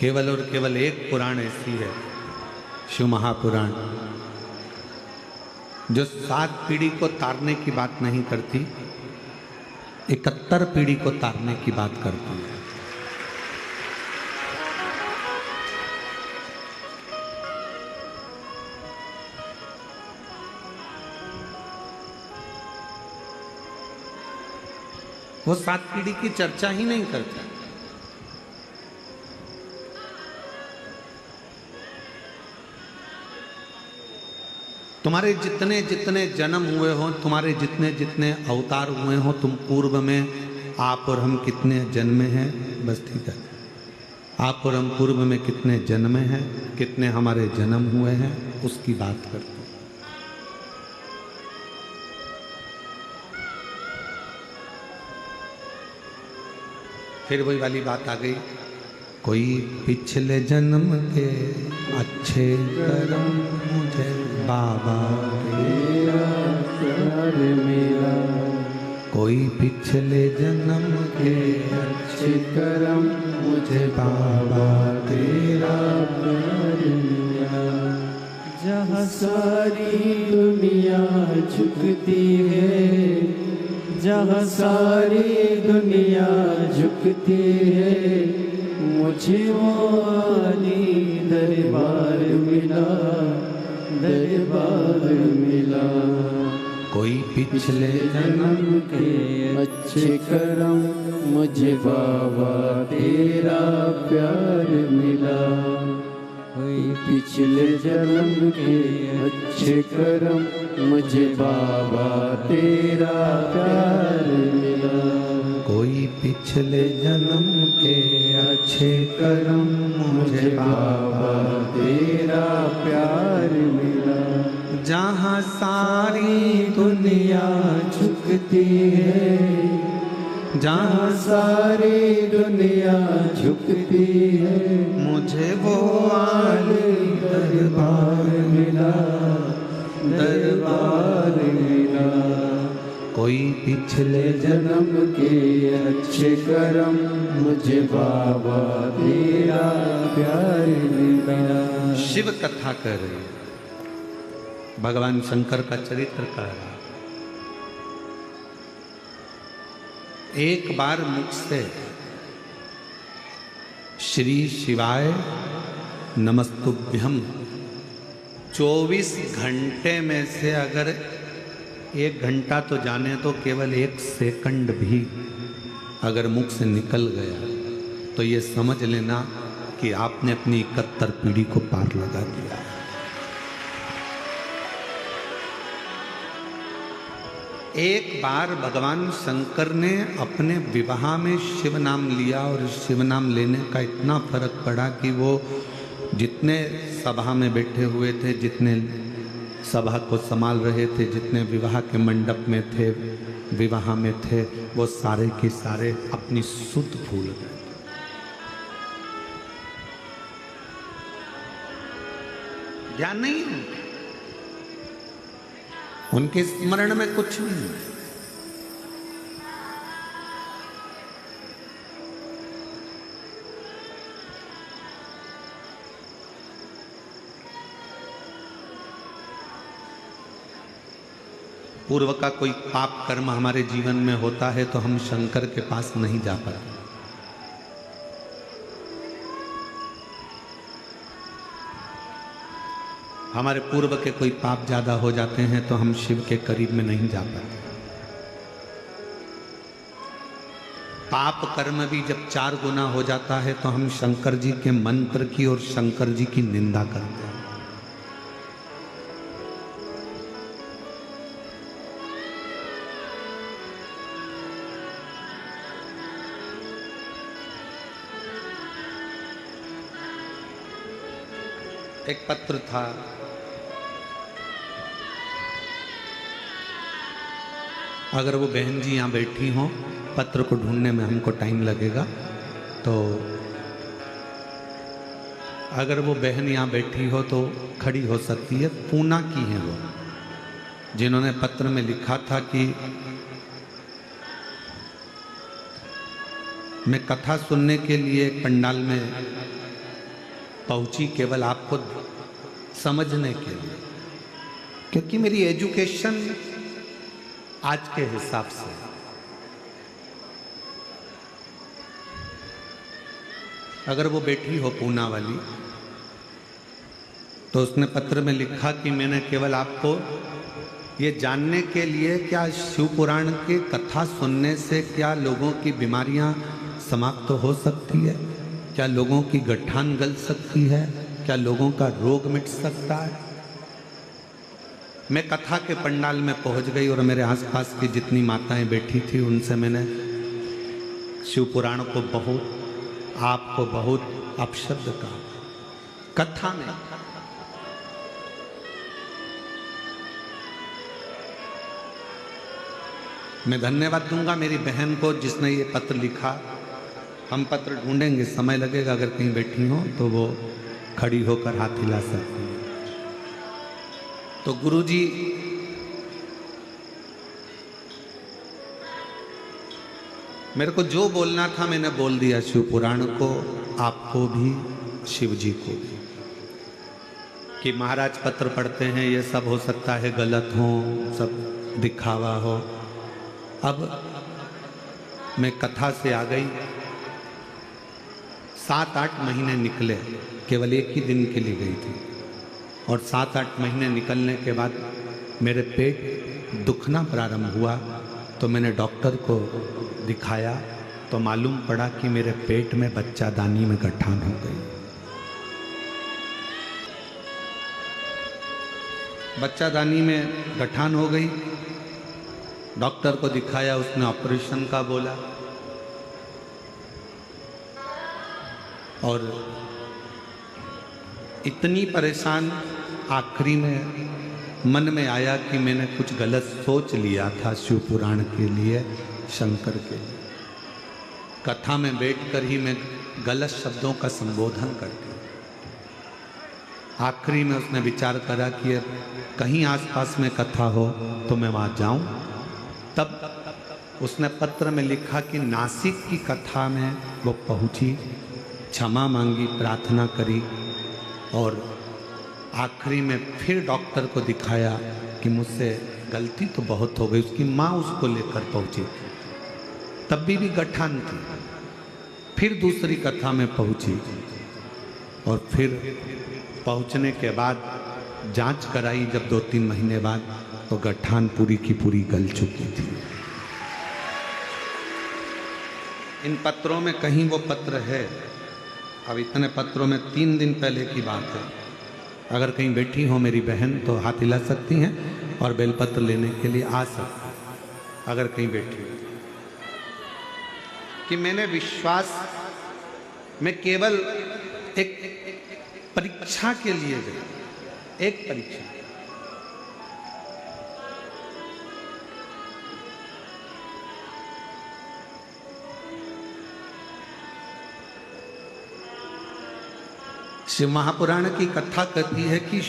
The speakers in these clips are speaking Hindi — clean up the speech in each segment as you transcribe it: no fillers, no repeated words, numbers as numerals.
केवल और केवल एक पुराण ऐसी है, शिव महापुराण, जो 7 पीढ़ी को तारने की बात नहीं करती, 71 पीढ़ी को तारने की बात करती है। वो 7 पीढ़ी की चर्चा ही नहीं करता। तुम्हारे जितने जितने जन्म हुए हो, तुम्हारे जितने जितने अवतार हुए हो, तुम पूर्व में आप और हम कितने जन्मे हैं, बस ठीक है, आप और हम पूर्व में कितने जन्मे हैं, कितने हमारे जन्म हुए हैं, उसकी बात करते हैं। फिर वही वाली बात आ गई, कोई पिछले जन्म के अच्छे कर्म मुझे बाबा तेरा प्यार मिला, कोई पिछले जन्म के अच्छे कर्म मुझे बाबा तेरा प्यार मिला। जहाँ सारी दुनिया झुकती है, जहाँ सारी दुनिया झुकती है, मुझे वो आली दरबार मिला, दरबार मिला। कोई पिछले जन्म के अच्छे कर्म मुझे बाबा तेरा प्यार मिला, कोई पिछले जन्म के अच्छे कर्म मुझे बाबा तेरा प्यार मिला, कोई पिछले जन्म के अच्छे कर्म मुझे बाबा तेरा प्यार मिला। जहाँ सारी दुनिया झुकती है, जहाँ सारी दुनिया झुकती है, मुझे वो आले दरबार मिला, दरबार मिला। कोई पिछले जन्म के अच्छे कर्म मुझे बाबा तेरा प्यार मिला। शिव कथा कर रहे हैं, भगवान शंकर का चरित्र कह रहा। एक बार मुख से श्री शिवाय नमस्तुभ्यम 24 घंटे में से अगर 1 घंटा तो जाने तो केवल 1 सेकंड भी अगर मुख से निकल गया तो ये समझ लेना कि आपने अपनी 71 पीढ़ी को पार लगा दिया। एक बार भगवान शंकर ने अपने विवाह में शिव नाम लिया और शिव नाम लेने का इतना फर्क पड़ा कि वो जितने सभा में बैठे हुए थे, जितने सभा को संभाल रहे थे, जितने विवाह के मंडप में थे, विवाह में थे, वो सारे के सारे अपनी सुध भूल गए। ज्ञान नहीं है उनके स्मरण में, कुछ नहीं। पूर्व का कोई पाप कर्म हमारे जीवन में होता है तो हम शंकर के पास नहीं जा पाते। हमारे पूर्व के कोई पाप ज्यादा हो जाते हैं तो हम शिव के करीब में नहीं जा पाते। पाप कर्म भी जब 4 गुना हो जाता है तो हम शंकर जी के मंत्र की और शंकर जी की निंदा करते हैं। एक पत्र था, अगर वो बहन जी यहाँ बैठी हों, पत्र को ढूंढने में हमको टाइम लगेगा, तो अगर वो बहन यहाँ बैठी हो तो खड़ी हो सकती है। पूना की है वो, जिन्होंने पत्र में लिखा था कि मैं कथा सुनने के लिए पंडाल में पहुंची केवल आपको समझने के लिए, क्योंकि मेरी एजुकेशन आज के हिसाब से, अगर वो बेटी हो पूना वाली तो उसने पत्र में लिखा कि मैंने केवल आपको ये जानने के लिए, क्या शिव पुराण के कथा सुनने से क्या लोगों की बीमारियां समाप्त हो सकती है, क्या लोगों की गठान गल सकती है, क्या लोगों का रोग मिट सकता है। मैं कथा के पंडाल में पहुंच गई और मेरे आसपास की जितनी माताएं बैठी थी उनसे मैंने शिव पुराण को बहुत, आपको बहुत अपशब्द कहा कथा में। मैं धन्यवाद दूंगा मेरी बहन को जिसने ये पत्र लिखा। हम पत्र ढूंढेंगे, समय लगेगा, अगर कहीं बैठी हो तो वो खड़ी होकर हाथ हिला सकती है। तो गुरुजी मेरे को जो बोलना था मैंने बोल दिया, शिव पुराण को, आपको भी, शिव जी को भी, कि महाराज पत्र पढ़ते हैं, ये सब हो सकता है गलत हो, सब दिखावा हो। अब मैं कथा से आ गई, 7-8 महीने निकले, केवल एक ही दिन के लिए गई थी, और 7-8 महीने निकलने के बाद मेरे पेट दुखना प्रारंभ हुआ। तो मैंने डॉक्टर को दिखाया तो मालूम पड़ा कि मेरे पेट में बच्चादानी में गठान हो गई। बच्चादानी में गठान हो गई, डॉक्टर को दिखाया, उसने ऑपरेशन का बोला, और इतनी परेशान, आखिरी में मन में आया कि मैंने कुछ गलत सोच लिया था शिव पुराण के लिए, शंकर के लिए। कथा में बैठकर ही मैं गलत शब्दों का संबोधन करती। आखिरी में उसने विचार करा कि कहीं आसपास में कथा हो तो मैं वहाँ जाऊं। तब उसने पत्र में लिखा कि नासिक की कथा में वो पहुंची, क्षमा मांगी, प्रार्थना करी, और आखिरी में फिर डॉक्टर को दिखाया कि मुझसे गलती तो बहुत हो गई। उसकी माँ उसको लेकर पहुंची, तब भी गठान थी। फिर दूसरी कथा में पहुंची, और फिर पहुंचने के बाद जांच कराई जब 2-3 महीने बाद, तो गठान पूरी की पूरी गल चुकी थी। इन पत्रों में कहीं वो पत्र है, अब इतने पत्रों में 3 दिन पहले की बात है। अगर कहीं बैठी हो मेरी बहन तो हाथ हिला सकती हैं और बेलपत्र लेने के लिए आ सकती हैं, अगर कहीं बैठी हो। कि मैंने विश्वास में केवल एक परीक्षा के लिए गई, एक परीक्षा। शिव महापुराण की कथा कहती है कि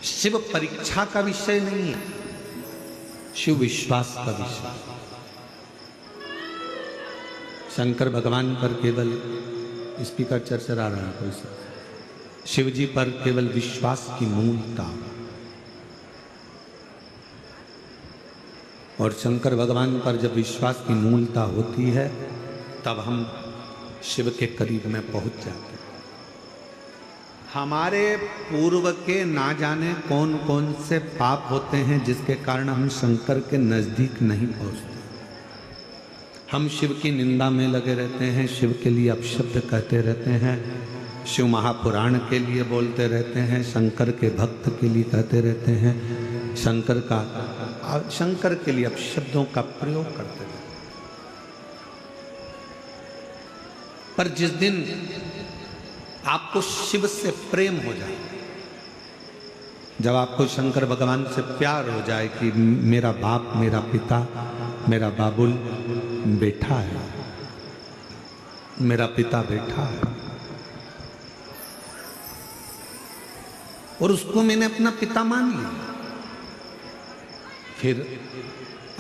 शिव परीक्षा का विषय नहीं है, शिव विश्वास का विषय। शंकर भगवान पर केवल स्पीकर चरचरा रहा है कोई सा, शिव जी पर केवल विश्वास की मूलता। और शंकर भगवान पर जब विश्वास की मूलता होती है तब हम शिव के करीब में पहुंच जाते हैं। हमारे पूर्व के ना जाने कौन कौन से पाप होते हैं जिसके कारण हम शंकर के नजदीक नहीं पहुंचते। हम शिव की निंदा में लगे रहते हैं, शिव के लिए अपशब्द कहते रहते हैं, शिव महापुराण के लिए बोलते रहते हैं, शंकर के भक्त के लिए कहते रहते हैं, शंकर के लिए अपशब्दों का प्रयोग करते रहते हैं। पर जिस दिन आपको शिव से प्रेम हो जाए, जब आपको शंकर भगवान से प्यार हो जाए कि मेरा बाप, मेरा पिता, मेरा बाबुल बैठा है, मेरा पिता बैठा है, और उसको मैंने अपना पिता मान लिया, फिर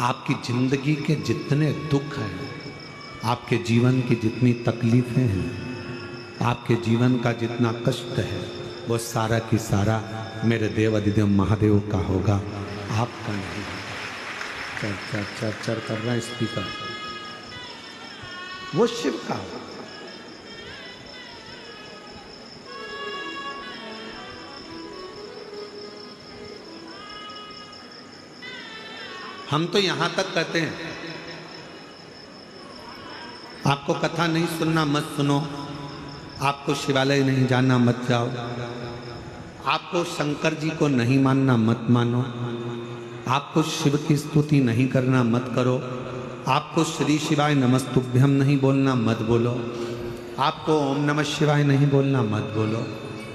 आपकी जिंदगी के जितने दुख हैं, आपके जीवन की जितनी तकलीफें हैं, आपके जीवन का जितना कष्ट है वो सारा की सारा मेरे देव अधिदेव महादेव का होगा, आपका नहीं होगा। चर चर चर चर कर रहा है स्पीकर, वो शिव का होगा। हम तो यहां तक कहते हैं आपको कथा नहीं सुनना मत सुनो, आपको शिवालय नहीं जाना मत जाओ, आपको शंकर जी को नहीं मानना मत मानो, आपको शिव की स्तुति नहीं करना मत करो, आपको श्री शिवाय नमस्तुभ्यम नहीं बोलना मत बोलो, आपको ओम नमः शिवाय नहीं बोलना मत बोलो,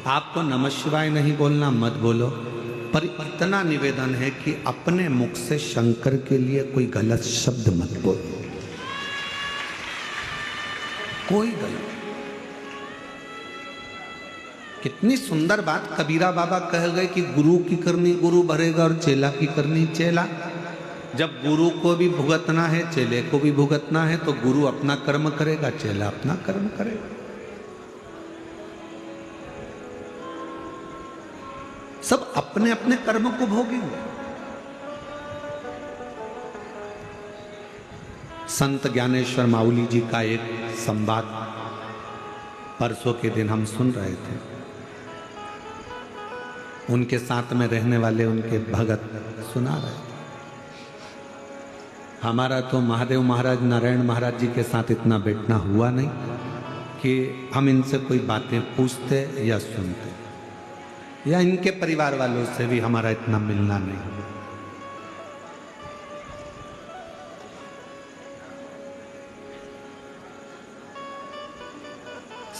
आपको नमः शिवाय नहीं बोलना मत बोलो। पर इतना निवेदन है कि अपने मुख से शंकर के लिए कोई गलत शब्द मत बोलो, कोई गलत। कितनी सुंदर बात कबीरा बाबा कह गए कि गुरु की करनी गुरु भरेगा और चेला की करनी चेला। जब गुरु को भी भुगतना है, चेले को भी भुगतना है, तो गुरु अपना कर्म करेगा, चेला अपना कर्म करेगा। सब अपने अपने कर्म को भोगेंगे। संत ज्ञानेश्वर माउली जी का एक संवाद परसों के दिन हम सुन रहे थे। उनके साथ में रहने वाले उनके भगत सुना रहे थे। हमारा तो महादेव महाराज नारायण महाराज जी के साथ इतना बैठना हुआ नहीं कि हम इनसे कोई बातें पूछते या सुनते, या इनके परिवार वालों से भी हमारा इतना मिलना नहीं हुआ।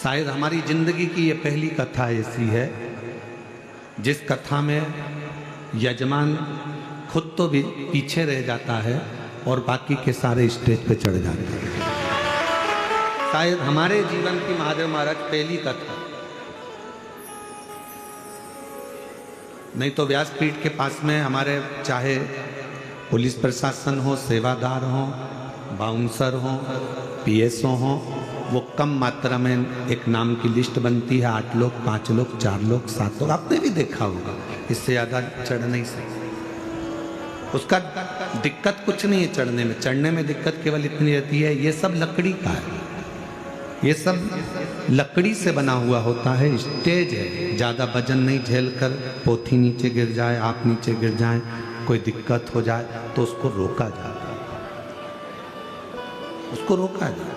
शायद हमारी जिंदगी की ये पहली कथा ऐसी है जिस कथा में यजमान खुद तो भी पीछे रह जाता है और बाकी के सारे स्टेज पे चढ़ जाते हैं। शायद हमारे जीवन की महादेव महाराज पहली कथा, नहीं तो व्यासपीठ के पास में हमारे चाहे पुलिस प्रशासन हो, सेवादार हो, बाउंसर हो, पीएसओ हो, वो कम मात्रा में एक नाम की लिस्ट बनती है, 8 लोग, 5 लोग, 4 लोग, 7 लोग, आपने भी देखा होगा। इससे ज़्यादा चढ़ नहीं सकते। उसका दिक्कत कुछ नहीं है चढ़ने में, चढ़ने में दिक्कत केवल इतनी रहती है ये सब लकड़ी का है, ये सब लकड़ी से बना हुआ होता है, स्टेज है। ज़्यादा वजन नहीं झेल कर पोथी नीचे गिर जाए, आप नीचे गिर जाए, कोई दिक्कत हो जाए तो उसको रोका जाता है, उसको रोका जाता है।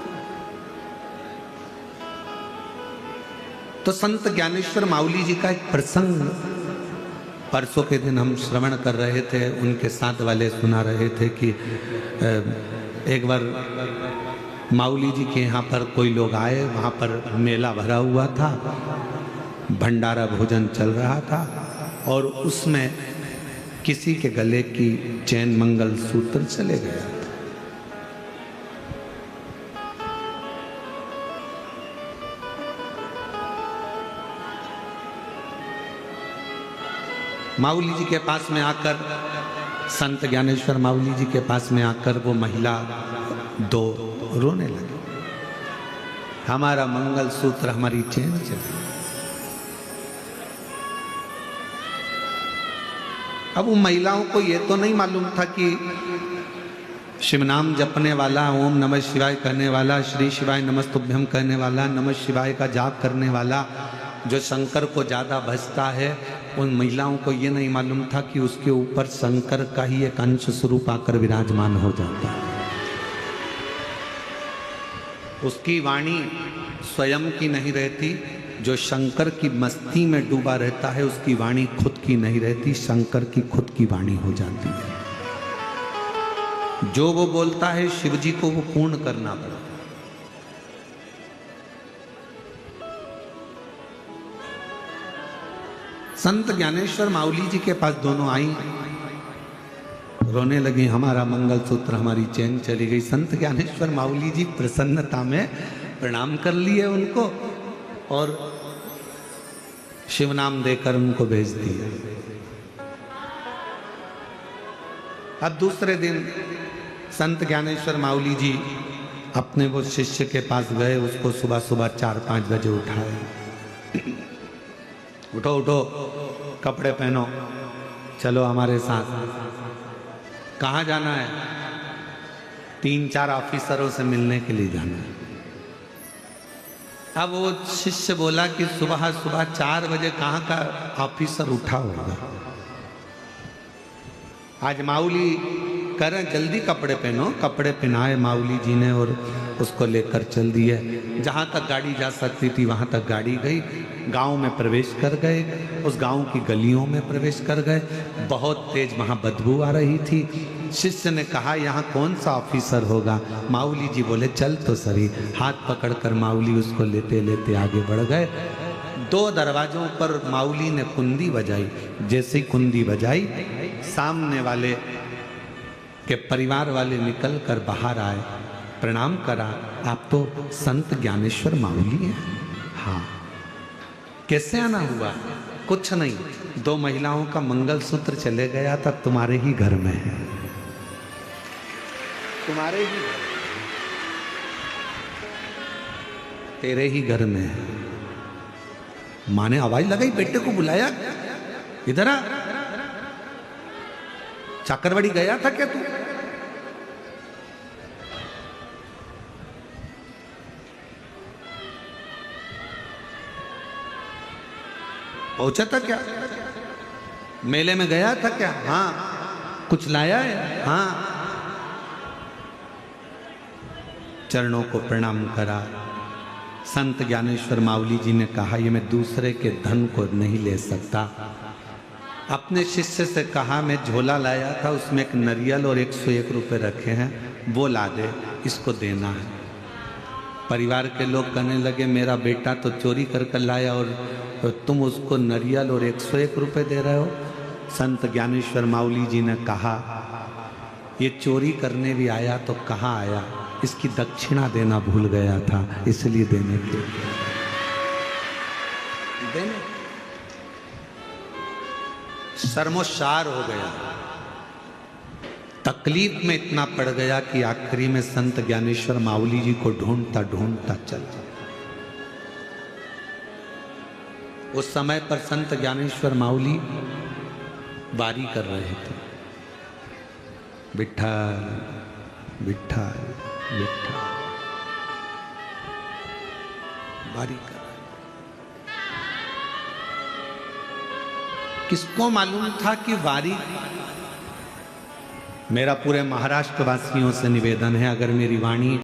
तो संत ज्ञानेश्वर माउली जी का एक प्रसंग परसों के दिन हम श्रवण कर रहे थे, उनके साथ वाले सुना रहे थे कि एक बार माउली जी के यहाँ पर कोई लोग आए, वहाँ पर मेला भरा हुआ था, भंडारा भोजन चल रहा था और उसमें किसी के गले की चैन मंगल सूत्र चले गया। माउली जी के पास में आकर, संत ज्ञानेश्वर माउली जी के पास में आकर वो महिला 2 रोने लगी, हमारा मंगल सूत्र, हमारी चैन चली। अब उन महिलाओं को ये तो नहीं मालूम था कि शिव नाम जपने वाला, ओम नमः शिवाय कहने वाला, श्री शिवाय नमस्तुभ्यम कहने वाला, नमः शिवाय का जाप करने वाला जो शंकर को ज़्यादा भजता है, उन महिलाओं को ये नहीं मालूम था कि उसके ऊपर शंकर का ही एक अंश स्वरूप आकर विराजमान हो जाता है। उसकी वाणी स्वयं की नहीं रहती, जो शंकर की मस्ती में डूबा रहता है उसकी वाणी खुद की नहीं रहती, शंकर की खुद की वाणी हो जाती है। जो वो बोलता है शिव जी को वो पूर्ण करना पड़ता है। संत ज्ञानेश्वर माउली जी के पास दोनों आई, रोने लगी, हमारा मंगलसूत्र, हमारी चैन चली गई। संत ज्ञानेश्वर माउली जी प्रसन्नता में प्रणाम कर लिए उनको और शिव नाम देकर उनको भेज दिया। अब दूसरे दिन संत ज्ञानेश्वर माउली जी अपने वो शिष्य के पास गए, उसको सुबह सुबह 4-5 बजे उठाए। उठो उठो, कपड़े पहनो, चलो हमारे साथ। कहाँ जाना है? 3-4 ऑफिसरों से मिलने के लिए जाना है। अब वो शिष्य बोला कि सुबह सुबह 4 बजे कहाँ का ऑफिसर उठा होगा। आज माऊली करें, जल्दी कपड़े पहनो। कपड़े पहनाए माऊली जी ने और उसको लेकर चल दिए। जहाँ तक गाड़ी जा सकती थी वहाँ तक गाड़ी गई। गांव में प्रवेश कर गए, उस गांव की गलियों में प्रवेश कर गए। बहुत तेज वहाँ बदबू आ रही थी। शिष्य ने कहा यहाँ कौन सा ऑफिसर होगा? माऊली जी बोले चल तो सही। हाथ पकड़कर माऊली उसको लेते लेते आगे बढ़ गए। 2 दरवाजों पर माऊली ने कुंडी बजाई। जैसे ही कुंडी बजाई, सामने वाले के परिवार वाले निकल कर बाहर आए, प्रणाम करा। आप तो संत ज्ञानेश्वर माऊली हैं? हाँ। कैसे आना हुआ? कुछ नहीं, 2 महिलाओं का मंगलसूत्र चले गया था, तुम्हारे ही घर में है। तुम्हारे ही, तेरे ही घर में है। माँ ने आवाज लगाई, बेटे को बुलाया, इधर आ। चाकरवाड़ी गया था क्या तू? पहुंचा था क्या? मेले में गया था क्या? हाँ। कुछ लाया है? हाँ। चरणों को प्रणाम करा। संत ज्ञानेश्वर माऊली जी ने कहा ये मैं दूसरे के धन को नहीं ले सकता। अपने शिष्य से कहा मैं झोला लाया था, उसमें एक नरियल और 101 रुपये रखे हैं, वो ला दे, इसको देना है। परिवार के लोग कहने लगे मेरा बेटा तो चोरी कर लाया और तुम उसको नरियल और 101 रुपये दे रहे हो। संत ज्ञानेश्वर माऊली जी ने कहा ये चोरी करने भी आया तो कहाँ आया, इसकी दक्षिणा देना भूल गया था, इसलिए देने के देने शर्मोशार हो गया। तकलीफ में इतना पड़ गया कि आखिरी में संत ज्ञानेश्वर माऊली जी को ढूंढता ढूंढता चल। उस समय पर संत ज्ञानेश्वर माऊली वारी कर रहे थे। विठ्ठल विठ्ठल विठ्ठल वारी कर। किसको मालूम था कि वारी। मेरा पूरे महाराष्ट्र वासियों से निवेदन है, अगर मेरी वाणी